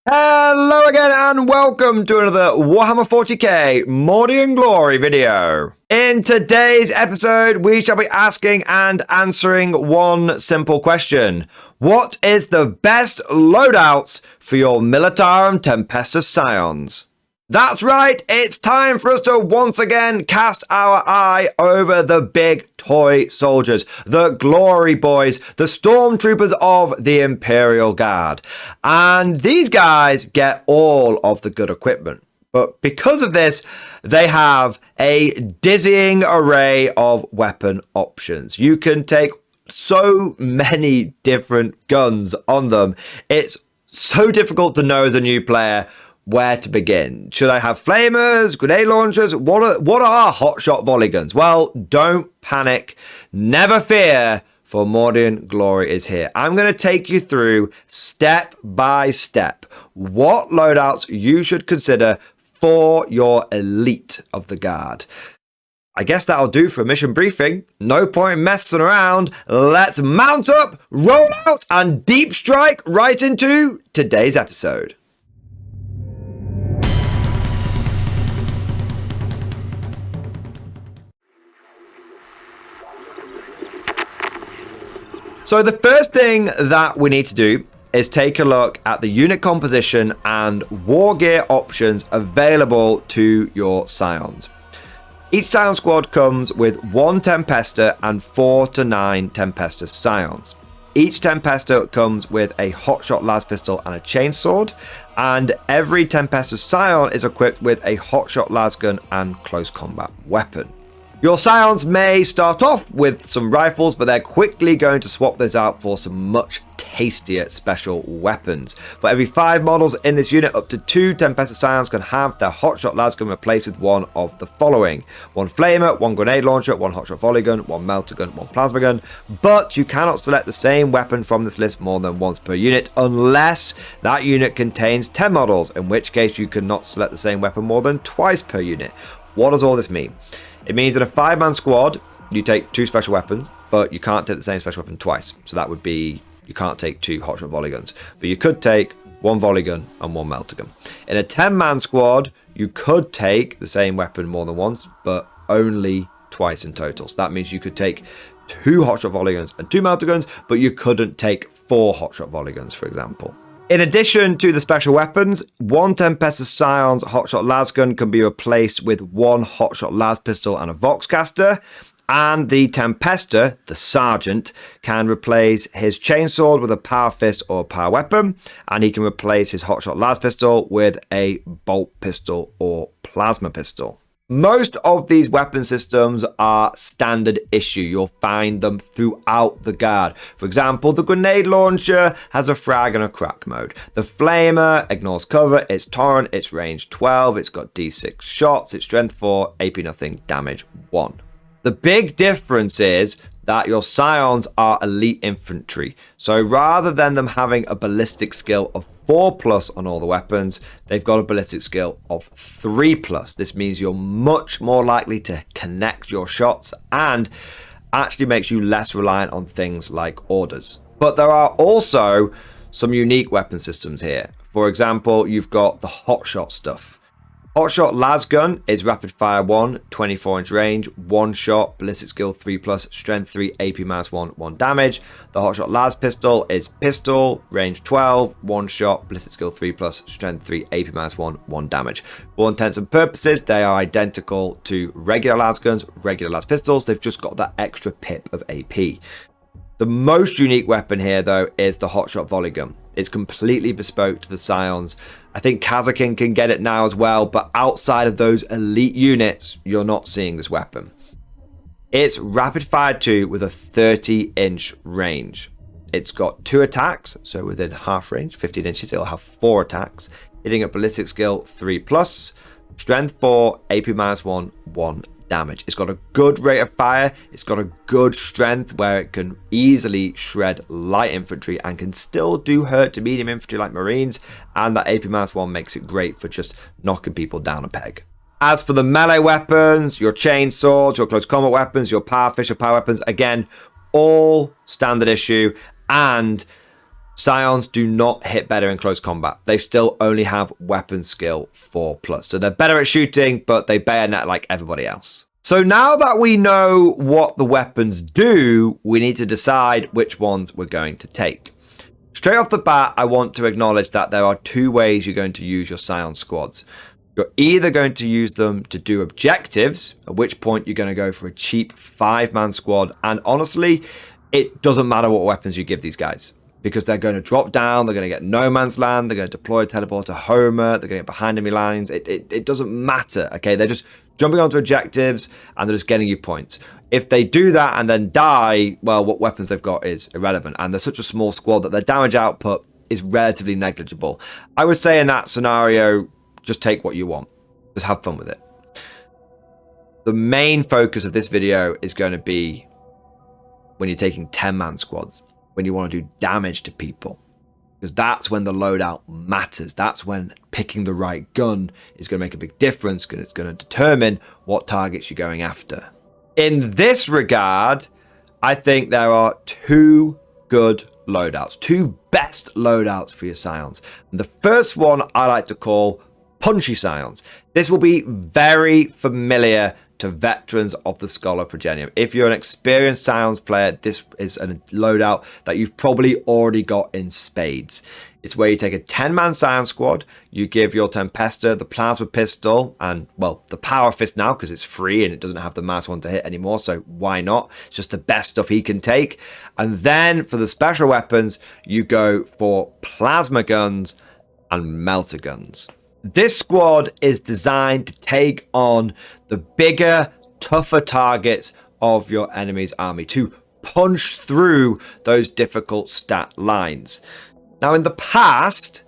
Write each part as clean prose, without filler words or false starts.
Hello again and welcome to another Warhammer 40k Morning Glory video. In today's episode, we shall be asking and answering one simple question. What is the best loadouts for your Militarum Tempestus Scions? That's right, it's time for us to once again cast our eye over the big toy soldiers, the glory boys, the stormtroopers of the Imperial Guard. And these guys get all of the good equipment. But because of this, they have a dizzying array of weapon options. You can take so many different guns on them. It's so difficult to know as a new player where to begin. Should I have flamers, grenade launchers? What are hotshot volley guns? Well, don't panic. Never fear, for Mordian Glory is here. I'm going to take you through step by step what loadouts you should consider for your elite of the guard. I guess that'll do for a mission briefing. No point messing around. Let's mount up, roll out, and deep strike right into today's episode. So the first thing that we need to do is take a look at the unit composition and war gear options available to your Scions. Each Scion squad comes with 1 Tempester and 4 to 9 Tempestus Scions. Each Tempester comes with a hotshot las pistol and a chainsword, and every Tempestus Scion is equipped with a hotshot las gun and close combat weapon. Your Scions may start off with some rifles, but they're quickly going to swap those out for some much tastier special weapons. For every 5 models in this unit, up to 2 Tempestus Scions can have their hotshot las gun replaced with one of the following: 1 flamer, 1 grenade launcher, 1 hotshot volley gun, 1 melter gun, 1 plasma gun. But you cannot select the same weapon from this list more than once per unit unless that unit contains 10 models, in which case you cannot select the same weapon more than twice per unit. What does all this mean? It means that a 5-man squad, you take 2 special weapons, but you can't take the same special weapon twice. So that would be, you can't take 2 hotshot volley guns, but you could take 1 volley gun and 1 melter gun. In a 10-man squad, you could take the same weapon more than once, but only twice in total. So that means you could take 2 hotshot volley guns and 2 melter guns, but you couldn't take 4 hotshot volley guns, for example. In addition to the special weapons, 1 Tempestus Scion's hotshot las gun can be replaced with 1 hotshot las pistol and a voxcaster, and the Tempester, the sergeant, can replace his chainsword with a power fist or a power weapon, and he can replace his hotshot las pistol with a bolt pistol or plasma pistol. Most of these weapon systems are standard issue. You'll find them throughout the guard. For example, the grenade launcher has a frag and a crack mode. The flamer ignores cover, it's torrent, it's range 12, it's got D6 shots, it's strength 4, AP nothing, damage 1. The big difference is that your Scions are elite infantry. So rather than them having a ballistic skill of 4+ on all the weapons, they've got a ballistic skill of 3+. This means you're much more likely to connect your shots and actually makes you less reliant on things like orders. But there are also some unique weapon systems here. For example, you've got the hotshot stuff. Hotshot las gun is rapid fire 1, 24-inch range, 1 shot, ballistic skill 3+, strength 3, AP -1, 1 damage. The hotshot las pistol is pistol, range 12, 1 shot, ballistic skill 3+, strength 3, AP -1, 1 damage. For all intents and purposes, they are identical to regular las guns, regular las pistols. They've just got that extra pip of AP. The most unique weapon here, though, is the hotshot volley gun. It's completely bespoke to the Scions. I think Kazakin can get it now as well, but outside of those elite units, you're not seeing this weapon. It's rapid fire 2 with a 30-inch range. It's got 2 attacks, so within half range, 15 inches, it'll have 4 attacks, hitting a ballistic skill 3+, strength 4, AP -1, 1 damage. It's got a good rate of fire, it's got a good strength where it can easily shred light infantry and can still do hurt to medium infantry like Marines, and that AP -1 makes it great for just knocking people down a peg. As for the melee weapons, your chain swords, your close combat weapons, your power fish or power weapons, again, all standard issue, and Scions do not hit better in close combat. They still only have weapon skill 4+. So they're better at shooting, but they bayonet like everybody else. So now that we know what the weapons do, we need to decide which ones we're going to take. Straight off the bat, I want to acknowledge that there are two ways you're going to use your Scion squads. You're either going to use them to do objectives, at which point you're going to go for a cheap 5-man squad. And honestly, it doesn't matter what weapons you give these guys, because they're going to drop down, they're going to get no man's land, they're going to deploy a teleporter Homer, they're going to get behind enemy lines. It doesn't matter, okay? They're just jumping onto objectives and they're just getting you points. If they do that and then die, well, what weapons they've got is irrelevant. And they're such a small squad that their damage output is relatively negligible. I would say in that scenario, just take what you want. Just have fun with it. The main focus of this video is going to be when you're taking 10-man squads, when you want to do damage to people. Because that's when the loadout matters. That's when picking the right gun is going to make a big difference, because it's going to determine what targets you're going after. In this regard, I think there are two good loadouts, two best loadouts for your Scions. And the first one I like to call Punchy Scions. This will be very familiar to veterans of the Scholar Progenium. If you're an experienced Scions player, this is a loadout that you've probably already got in spades. It's where you take a 10-man Scion squad, you give your Tempestus the plasma pistol, and, well, the power fist now, because it's free and it doesn't have the -1 to hit anymore, so why not? It's just the best stuff he can take. And then for the special weapons, you go for plasma guns and melter guns. This squad is designed to take on the bigger, tougher targets of your enemy's army, to punch through those difficult stat lines. Now, in the past,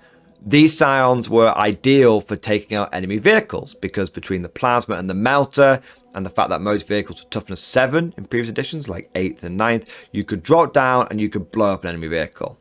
these Scions were ideal for taking out enemy vehicles, because between the plasma and the melter, and the fact that most vehicles were toughness 7 in previous editions, like 8th and 9th, you could drop down and you could blow up an enemy vehicle.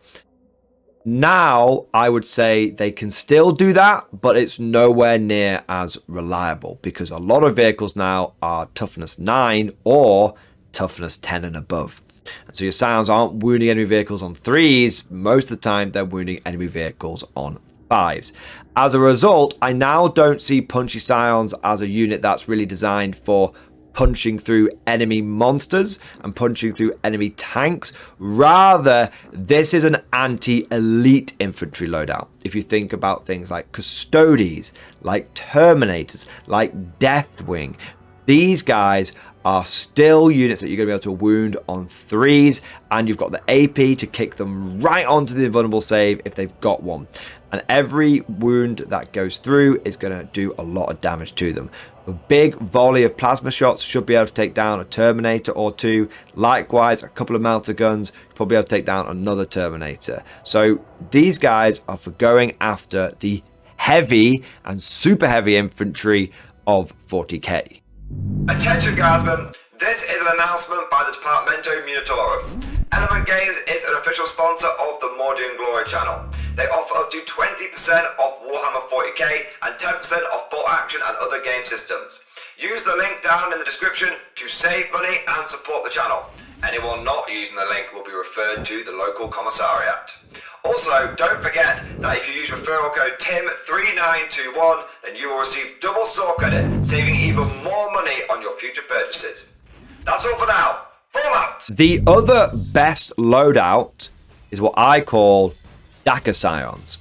Now, I would say they can still do that, but it's nowhere near as reliable, because a lot of vehicles now are toughness 9 or toughness 10 and above. And so your Scions aren't wounding enemy vehicles on 3s. Most of the time, they're wounding enemy vehicles on 5s. As a result, I now don't see Punchy Scions as a unit that's really designed for punching through enemy monsters and punching through enemy tanks. Rather, this is an anti-elite infantry loadout. If you think about things like Custodes, like Terminators, like Deathwing, these guys are still units that you're going to be able to wound on 3s, and you've got the AP to kick them right onto the invulnerable save if they've got one. And every wound that goes through is going to do a lot of damage to them. A big volley of plasma shots should be able to take down a Terminator or 2. Likewise, a couple of melter guns probably able to take down another Terminator. So these guys are for going after the heavy and super heavy infantry of 40k. Attention guardsmen, this is an announcement by the Departamento Militarum. Element Games is an official sponsor of the Mordianglory channel. They offer up to 20% off Warhammer 40k and 10% off full action and other game systems. Use the link down in the description to save money and support the channel. Anyone not using the link will be referred to the local commissariat. Also, don't forget that if you use referral code TIM3921, then you will receive double store credit, saving even more money on your future purchases. That's all for now. Fallout! The other best loadout is what I call Dagger Scions.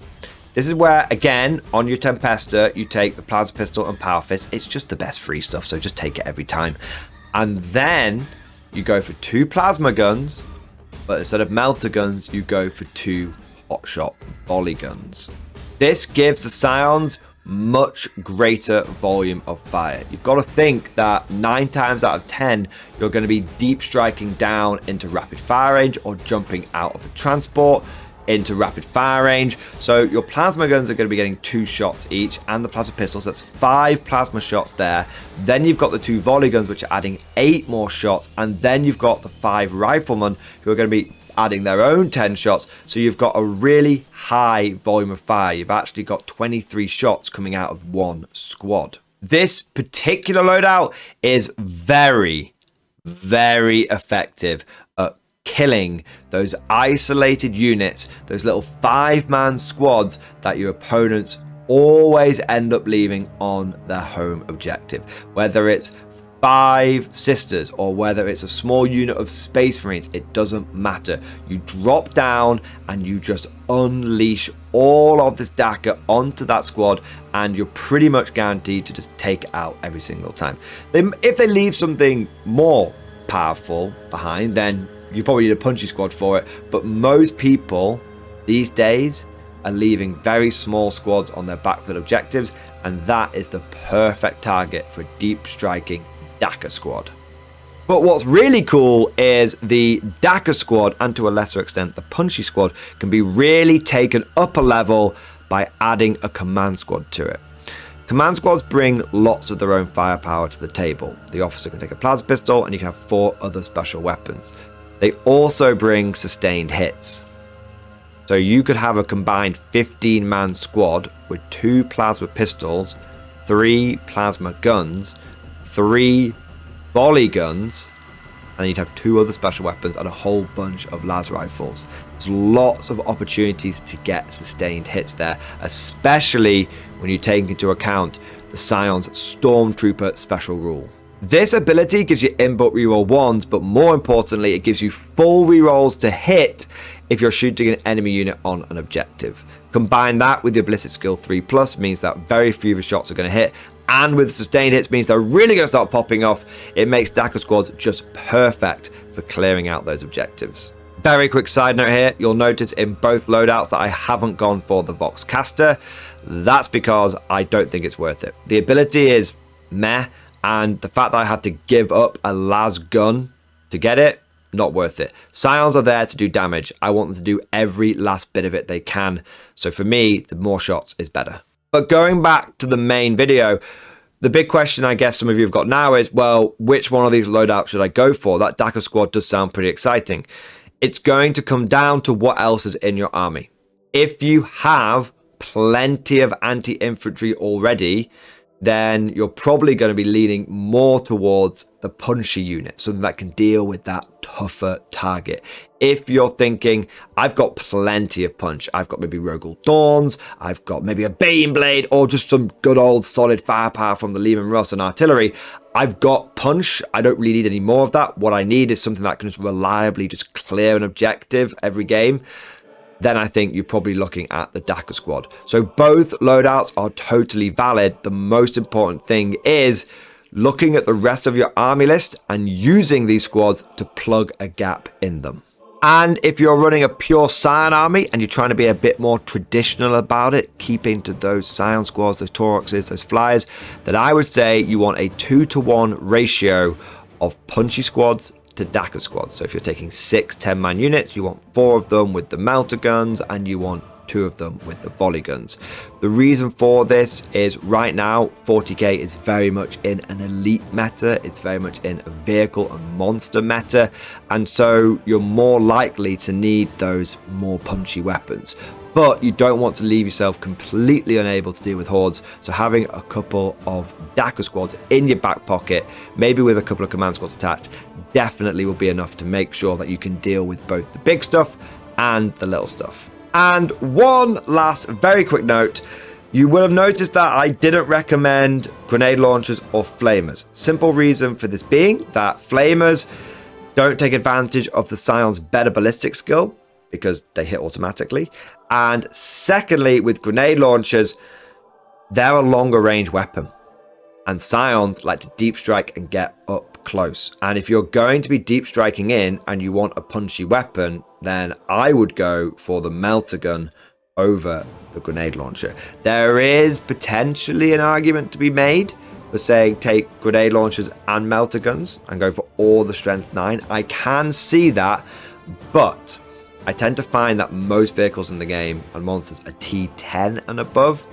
This is where, again, on your Tempestus, you take the plasma pistol and power fist. It's just the best free stuff, so just take it every time. And then you go for 2 plasma guns, but instead of melter guns, you go for 2 hotshot volley guns. This gives the Scions much greater volume of fire. You've got to think that 9 times out of 10, you're going to be deep striking down into rapid fire range or jumping out of a transport into rapid fire range. So your plasma guns are going to be getting 2 shots each, and the plasma pistols, that's 5 plasma shots there. Then you've got the 2 volley guns, which are adding 8 more shots, and then you've got the 5 riflemen who are going to be adding their own 10 shots. So you've got a really high volume of fire. You've actually got 23 shots coming out of one squad. This particular loadout is very, very effective at killing those isolated units, those little 5-man squads that your opponents always end up leaving on their home objective. Whether it's 5 sisters or whether it's a small unit of space marines, it doesn't matter. You drop down and you just unleash all of this Dakka onto that squad, and you're pretty much guaranteed to just take it out every single time. If they leave something more powerful behind, then you probably need a punchy squad for it, but most people these days are leaving very small squads on their backfield objectives, and that is the perfect target for a deep striking Dakka squad. But what's really cool is the Dakka squad, and to a lesser extent the punchy squad, can be really taken up a level by adding a command squad to it. Command squads bring lots of their own firepower to the table. The officer can take a plasma pistol, and you can have 4 other special weapons. They also bring sustained hits. So you could have a combined 15-man squad with 2 plasma pistols, 3 plasma guns, 3 volley guns, and you'd have 2 other special weapons and a whole bunch of las rifles. There's lots of opportunities to get sustained hits there, especially when you take into account the Scions Stormtrooper special rule. This ability gives you inbuilt reroll 1s, but more importantly, it gives you full rerolls to hit if you're shooting an enemy unit on an objective. Combine that with your ballistic skill 3+ means that very few of your shots are going to hit, and with sustained hits means they're really going to start popping off. It makes Dakka squads just perfect for clearing out those objectives. Very quick side note here, you'll notice in both loadouts that I haven't gone for the Vox Caster. That's because I don't think it's worth it. The ability is meh, and the fact that I have to give up a las gun to get it, not worth it. Scions are there to do damage. I want them to do every last bit of it they can. So for me, the more shots is better. But going back to the main video, the big question I guess some of you have got now is, well, which one of these loadouts should I go for? That Dakka squad does sound pretty exciting. It's going to come down to what else is in your army. If you have plenty of anti-infantry already, then you're probably going to be leaning more towards the punchy unit, something that can deal with that tougher target. If you're thinking, I've got plenty of punch, I've got maybe Rogel Dawns, I've got maybe a Baneblade, or just some good old solid firepower from the Lehman Russ and artillery, I've got punch, I don't really need any more of that. What I need is something that can just reliably just clear an objective every game. Then I think you're probably looking at the Dakka squad. So both loadouts are totally valid. The most important thing is looking at the rest of your army list and using these squads to plug a gap in them. And if you're running a pure Scion army and you're trying to be a bit more traditional about it, keeping to those Scion squads, those Tauruxes, those Flyers, then I would say you want a 2-to-1 ratio of punchy squads to Dakka squads. So if you're taking 6 10-man units, you want 4 of them with the melter guns and you want 2 of them with the volley guns. The reason for this is right now 40k is very much in an elite meta, it's very much in a vehicle and monster meta, and so you're more likely to need those more punchy weapons. But you don't want to leave yourself completely unable to deal with hordes, so having a couple of Dakka squads in your back pocket, maybe with a couple of command squads attached, definitely will be enough to make sure that you can deal with both the big stuff and the little stuff. And one last very quick note, you will have noticed that I didn't recommend grenade launchers or flamers. Simple reason for this being that flamers don't take advantage of the Scion's better ballistic skill because they hit automatically. And secondly, with grenade launchers, they're a longer range weapon. And Scions like to deep strike and get up close. And if you're going to be deep striking in and you want a punchy weapon, then I would go for the melter gun over the grenade launcher. There is potentially an argument to be made for saying take grenade launchers and melter guns and go for all the strength 9. I can see that, but I tend to find that most vehicles in the game and monsters are T10 and above.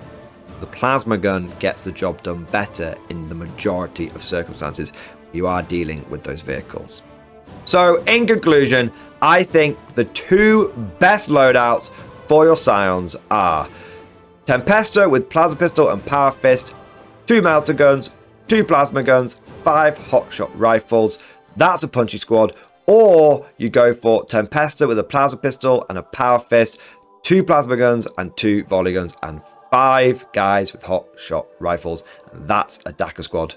The plasma gun gets the job done better in the majority of circumstances you are dealing with those vehicles. So in conclusion, I think the 2 best loadouts for your Scions are Tempestus with plasma pistol and power fist, 2 melter guns, 2 plasma guns, 5 hotshot rifles. That's a punchy squad. or you go for Tempestus with a plasma pistol and a power fist, 2 plasma guns and 2 volley guns, and 5 guys with hot shot rifles. And that's a Dakar squad.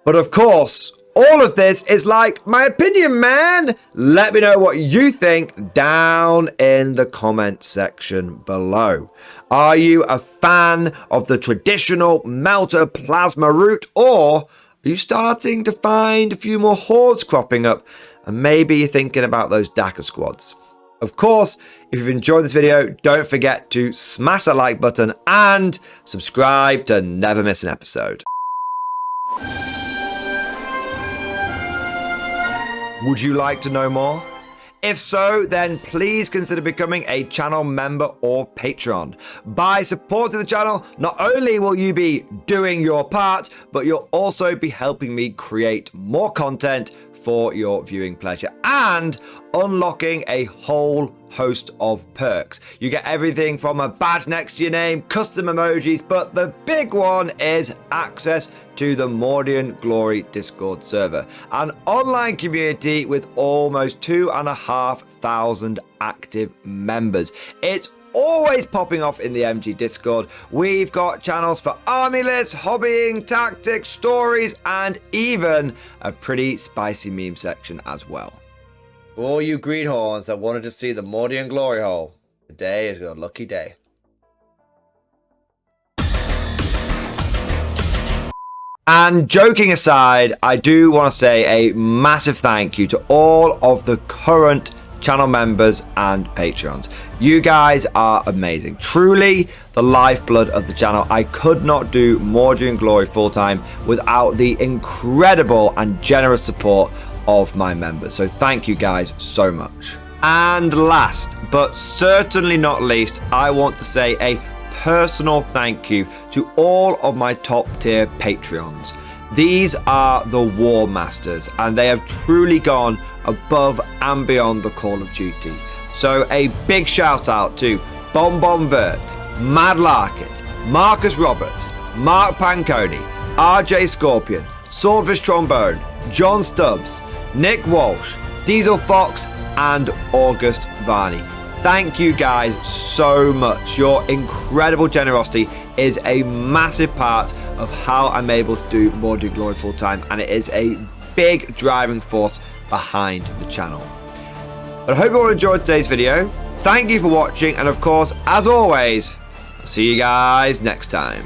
But of course, all of this is like my opinion, man. Let me know what you think down in the comment section below. Are you a fan of the traditional melter plasma route, or are you starting to find a few more hordes cropping up, and maybe you're thinking about those Dakar squads? Of course, if you've enjoyed this video, don't forget to smash that like button and subscribe to never miss an episode. Would you like to know more? If so, then please consider becoming a channel member or patron. By supporting the channel, not only will you be doing your part, but you'll also be helping me create more content for your viewing pleasure and unlocking a whole host of perks. You get everything from a badge next to your name, custom emojis, but the big one is access to the Mordian Glory Discord server, an online community with almost 2,500 active members. It's always popping off in the MG Discord. We've got channels for army lists, hobbying, tactics, stories, and even a pretty spicy meme section as well. For all you greenhorns that wanted to see the Mordian glory hole, today is your lucky day. And joking aside, I do want to say a massive thank you to all of the current channel members and patrons. You guys are amazing, truly the lifeblood of the channel. I could not do Mordian Glory full time without the incredible and generous support of my members, so thank you guys so much. And last but certainly not least, I want to say a personal thank you to all of my top tier Patreons. These are the War Masters, and they have truly gone above and beyond the call of duty. So a big shout out to Bon Bon Vert, Mad Larkin, Marcus Roberts, Mark Panconi, RJ Scorpion, Swordfish Trombone, John Stubbs, Nick Walsh, Diesel Fox, and August Varney. Thank you guys so much. Your incredible generosity is a massive part of how I'm able to do Mordian Glory full time, and it is a big driving force behind the channel. But I hope you all enjoyed today's video. Thank you for watching, and of course, as always, I'll see you guys next time.